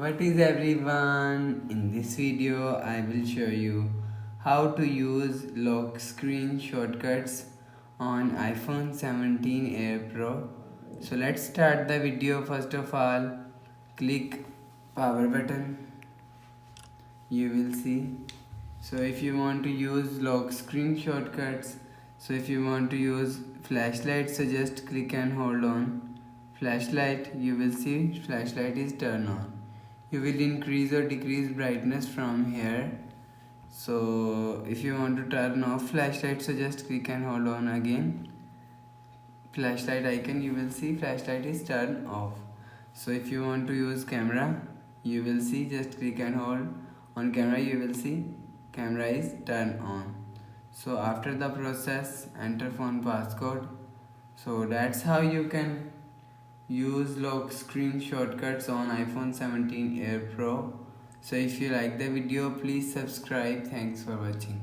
What is everyone? In this video I will show you how to use lock screen shortcuts on iPhone 17 Air Pro. So let's start the video. First of all, click power button. You will see. So if you want to use lock screen shortcuts, so if you want to use flashlight, so just click and hold on flashlight. You will see flashlight is turned on. You will increase or decrease brightness from here. So if you want to turn off flashlight, so just click and hold on again flashlight icon. You will see flashlight is turned off. So if you want to use camera, you will see just click and hold on camera. You will see camera is turned on. So after the process, enter phone passcode. So that's how you can use lock screen shortcuts on iPhone 17 Air Pro. So if you like the video, please subscribe. Thanks for watching.